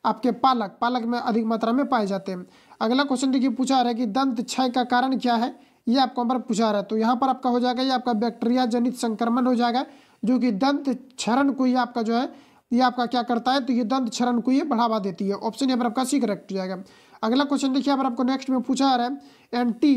आपके पालक में अधिक मात्रा में पाए जाते हैं। अगला क्वेश्चन देखिए, पूछा रहा है कि दंत क्षय का कारण क्या है, ये आपको पर पूछा रहा है। तो यहाँ पर आपका हो जाएगा ये आपका बैक्टीरिया जनित संक्रमण हो जाएगा, जो कि दंत क्षरण को ये आपका जो है ये आपका क्या करता है, तो ये दंत क्षरण को ये बढ़ावा देती है। ऑप्शन यहाँ पर आपका सी करेक्ट हो जाएगा। अगला क्वेश्चन देखिए, यहाँ पर आपको नेक्स्ट में पूछा रहा है एंटी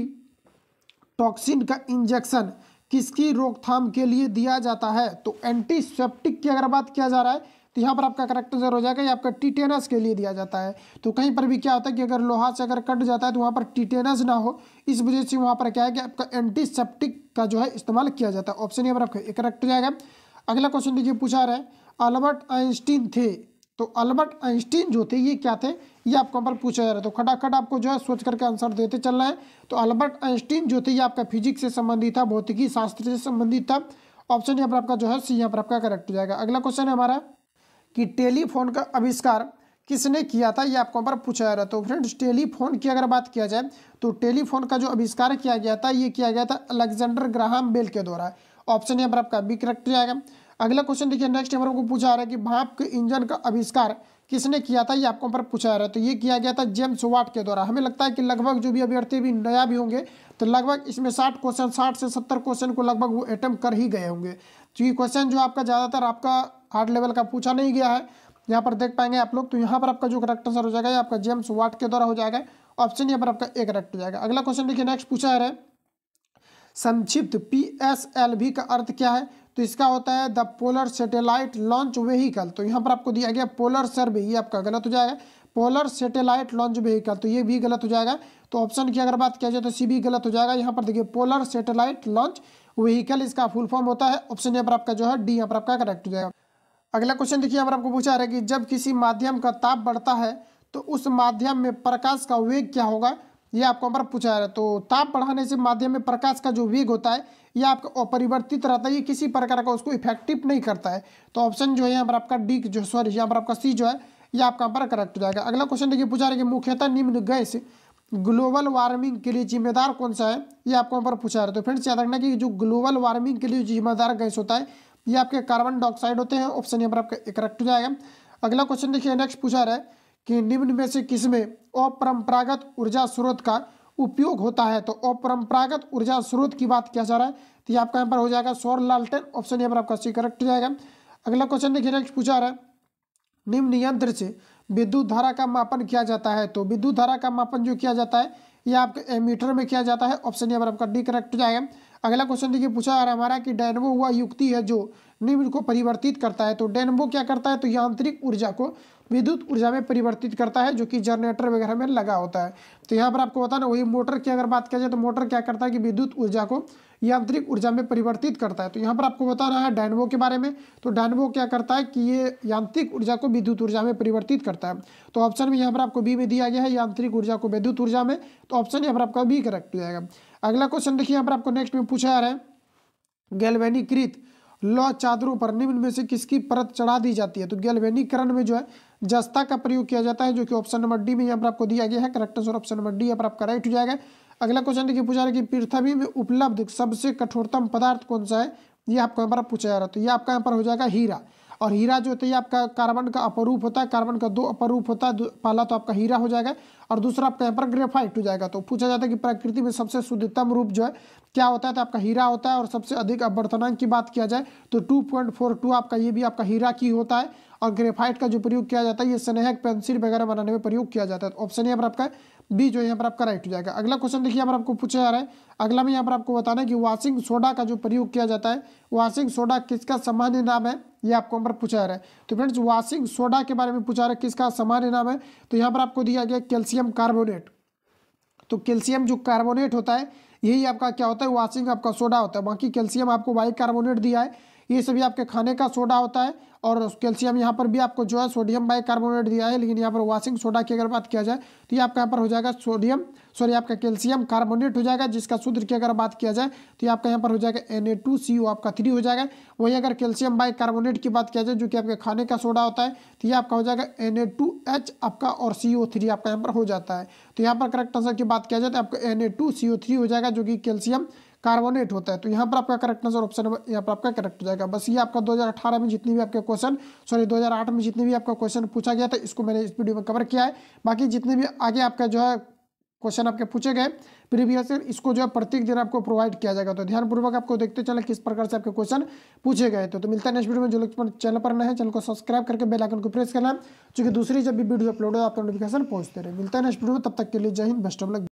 टॉक्सिन का इंजेक्शन किसकी रोकथाम के लिए दिया जाता है। तो एंटीसेप्टिक की अगर बात किया जा रहा है तो यहाँ पर आपका करेक्ट आंसर हो जाएगा, ये आपका टिटेनस के लिए दिया जाता है। तो कहीं पर भी क्या होता है कि अगर लोहा से अगर कट जाता है तो वहाँ पर टिटेनस ना हो, इस वजह से वहाँ पर क्या है कि आपका एंटीसेप्टिक का जो है इस्तेमाल किया जाता है। ऑप्शन यहाँ पर आपका करेक्ट हो जाएगा। अगला क्वेश्चन देखिए पूछा रहा है अल्बर्ट आइंस्टीन थे, तो अल्बर्ट आइंस्टीन जो थे ये क्या थे, ये आपको पर पूछा जा रहा है। तो खटाखट आपको जो है सोच करके आंसर देते चलना है। तो अल्बर्ट आइंस्टीन जो थे ये आपका फिजिक्स से संबंधित था, भौतिकी शास्त्र से संबंधित था। ऑप्शन यहाँ पर आपका जो है सी यहाँ पर आपका करेक्ट हो जाएगा। अगला क्वेश्चन है हमारा कि टेलीफोन का आविष्कार किसने किया था, ये आपको पर पूछा जा रहा है। तो फ्रेंड्स टेलीफोन की अगर बात किया जाए तो टेलीफोन का जो आविष्कार किया गया था ये किया गया था अलेक्जेंडर ग्राहम बेल के द्वारा। ऑप्शन यहाँ पर आपका बी करेक्ट हो जाएगा। अगला क्वेश्चन देखिए नेक्स्ट नंबर को पूछा जा रहा है कि भाप के इंजन का आविष्कार किसने किया था, ये आपको पर पूछा जा रहा है। तो ये किया गया था जेम्स वाट के द्वारा। हमें लगता है कि लगभग जो भी अभ्यर्थी भी नया भी होंगे तो लगभग इसमें 60 क्वेश्चन 60 से 70 क्वेश्चन को लगभग वो अटेम्प्ट कर ही गए होंगे, क्योंकि क्वेश्चन जो आपका ज़्यादातर आपका हार्ड लेवल का पूछा नहीं गया है, यहाँ पर देख पाएंगे आप लोग। तो यहाँ पर आपका जो करेक्ट आंसर हो जाएगा ये आपका जेम्स वाट के द्वारा हो जाएगा। ऑप्शन यहाँ पर आपका ए करेक्ट हो जाएगा। अगला क्वेश्चन देखिए नेक्स्ट पूछा जा रहा है संक्षिप्त PSLV का अर्थ क्या है, तो इसका होता है the polar satellite launch vehicle. तो यहाँ पर आपको दिया गया पोलर सर्वे, ये आपका गलत हो जाएगा। पोलर सैटेलाइट लॉन्च व्हीकल तो ये भी गलत हो जाएगा। तो ऑप्शन की अगर बात किया जाए तो सी भी गलत हो जाएगा। यहाँ पर देखिए पोलर सैटेलाइट लॉन्च व्हीकल इसका फुल फॉर्म होता है। ऑप्शन यहाँ पर आपका जो है डी यहाँ पर आपका करेक्ट हो जाएगा। अगला क्वेश्चन देखिए यहाँ पर आपको पूछा रहा है कि जब किसी माध्यम का ताप बढ़ता है तो उस माध्यम में प्रकाश का वेग क्या होगा, ये आपको पर पूछा जा रहा है। तो ताप बढ़ाने से माध्यम में प्रकाश का जो वेग होता है ये आपका अपरिवर्तित रहता है, ये किसी प्रकार का उसको इफेक्टिव नहीं करता है। तो ऑप्शन जो है यहाँ पर आपका डी जो सॉरी यहाँ पर आपका सी जो है ये आपका पर करेक्ट हो जाएगा। अगला क्वेश्चन देखिए पूछा रहा है कि मुख्यतः निम्न गैस ग्लोबल वार्मिंग के लिए जिम्मेदार कौन सा है, ये आपको पर पूछा जा रहा है। तो फ्रेंड्स याद रखना कि जो ग्लोबल वार्मिंग के लिए जिम्मेदार गैस होता है ये आपके कार्बन डाइऑक्साइड होते हैं। ऑप्शन यहाँ पर आपका करेक्ट हो जाएगा। अगला क्वेश्चन देखिए नेक्स्ट पूछा रहा है कि निम्न में से किसमें अपरंपरागत ऊर्जा स्रोत का उपयोग होता है। तो अपरंपरागत ऊर्जा स्रोत की बात किया जा रहा है, तो ये आपका यहाँ पर हो जाएगा सौर लालटेन। ऑप्शन यहाँ पर आपका सी करेक्ट हो जाएगा। अगला क्वेश्चन देखिए नेक्स्ट पूछा रहा है निम्न यंत्र से विद्युत धारा का मापन किया जाता है। तो विद्युत धारा का मापन जो किया जाता है ये आपके एमीटर में किया जाता है। ऑप्शन यहाँ पर आपका डी करेक्ट हो जाएगा। अगला क्वेश्चन देखिए पूछा जा रहा है हमारा कि डायनमो वह युक्ति है जो निम्न को परिवर्तित करता है। तो डायनमो क्या करता है, तो यांत्रिक ऊर्जा को विद्युत ऊर्जा में परिवर्तित करता है, जो कि जनरेटर वगैरह में लगा होता है। तो यहाँ पर आपको बताना वही मोटर की अगर बात किया जाए तो मोटर क्या करता है कि विद्युत ऊर्जा को यांत्रिक ऊर्जा में परिवर्तित करता है। तो यहाँ पर आपको बताना है डायनमो के बारे में। तो डायनमो क्या करता है कि ये यांत्रिक ऊर्जा को विद्युत ऊर्जा में परिवर्तित करता है। तो ऑप्शन में यहाँ पर आपको बी में दिया गया है यांत्रिक ऊर्जा को विद्युत ऊर्जा में। तो ऑप्शन यहाँ पर आपका बी करेक्ट हो जाएगा। अगला क्वेश्चन देखिए यहाँ पर आपको नेक्स्ट में पूछा जा रहा है गैल्वेनीकृत लौह चादरों पर निम्न में से किसकी परत चढ़ा दी जाती है। तो गैल्वेनीकरण में जो है जस्ता का प्रयोग किया जाता है, जो कि ऑप्शन नंबर डी में यहाँ पर आपको दिया गया है। Correct answer option number D यहाँ पर आपका राइट हो जाएगा। अगला क्वेश्चन देखिए पूछा रहा है कि पृथ्वी में उपलब्ध सबसे कठोरतम पदार्थ कौन सा है, ये आपको यहाँ पर पूछा जा रहा है। तो ये आपका यहाँ पर हो जाएगा हीरा। और हीरा जो होता है आपका कार्बन का अपरूप होता है, कार्बन का 2 अपरूप होता है। पहला तो आपका हीरा हो जाएगा और दूसरा आपका यहाँ पर ग्रेफाइट हो जाएगा। तो पूछा जाता है कि प्रकृति में सबसे शुद्धतम रूप जो है क्या होता है, तो आपका हीरा होता है। और सबसे अधिक अपवर्तनांक की बात किया जाए तो 2.42 आपका ये भी आपका हीरा की होता है। और ग्रेफाइट का जो प्रयोग किया जाता है ये स्नेहक पेंसिल वगैरह बनाने में प्रयोग किया जाता है। तो ऑप्शन यहाँ पर आपका बी जो यहाँ पर आपका राइट हो जाएगा। अगला क्वेश्चन देखिए यहाँ पर आपको पूछा जा रहा है, अगला में यहाँ पर आपको बताना है कि वॉशिंग सोडा का जो प्रयोग किया जाता है, वॉशिंग सोडा किसका सामान्य नाम है, ये आपको यहाँ पर पूछा जा रहा है। तो फ्रेंड्स वॉशिंग सोडा के बारे में पूछा जा रहा है किसका सामान्य नाम है, तो यहाँ पर आपको दिया गया कैल्शियम कार्बोनेट। तो कैल्शियम जो कार्बोनेट होता है यही आपका क्या होता है वॉशिंग आपका सोडा होता है। बाकी कैल्शियम आपको बाइकार्बोनेट दिया है, ये सभी आपके खाने का सोडा होता है। और कैल्शियम यहाँ पर भी आपको जो है सोडियम बाइकार्बोनेट दिया है, लेकिन यहाँ पर वॉशिंग सोडा की अगर बात किया जाए तो ये आपका यहाँ पर हो जाएगा आपका कैल्शियम कार्बोनेट हो जाएगा, जिसका सूत्र की अगर बात किया जाए तो ये आपका यहाँ पर हो जाएगा Na2CO आपका 3 हो जाएगा। वही अगर कैल्शियम बाइकार्बोनेट की बात किया जाए जो कि आपके खाने का सोडा होता है तो ये आपका हो जाएगा Na2H आपका और CO3 आपका यहाँ पर हो जाता है। तो यहाँ पर करेक्ट आंसर की बात किया जाए तो आपका Na2CO3 हो जाएगा, जो कि कैल्शियम कार्बोनेट होता है। तो यहाँ पर आपका करेक्ट आंसर ऑप्शन यहाँ पर आपका करेक्ट हो जाएगा। बस ये आपका 2018 में जितनी भी आपके क्वेश्चन 2008 में जितने भी आपका क्वेश्चन पूछा गया था इसको मैंने इस वीडियो में कवर किया है। बाकी जितने भी आगे आपका जो है क्वेश्चन आपके पूछे गए प्रीवियस ईयर इसको जो है प्रत्येक दिन आपको प्रोवाइड किया जाएगा। तो ध्यानपूर्वक आपको देखते चले किस प्रकार से आपके क्वेश्चन पूछे गए। तो मिलता है नेक्स्ट वीडियो में। जो लोग चैनल पर नए हैं चैनल को सब्सक्राइब करके बेल आइकन को प्रेस करना, क्योंकि दूसरी जब भी वीडियो अपलोड हो आपको नोटिफिकेशन पहुंचते रहे। मिलता है नेक्स्ट वीडियो में, तब तक के लिए जय हिंद, बेस्ट ऑफ लक।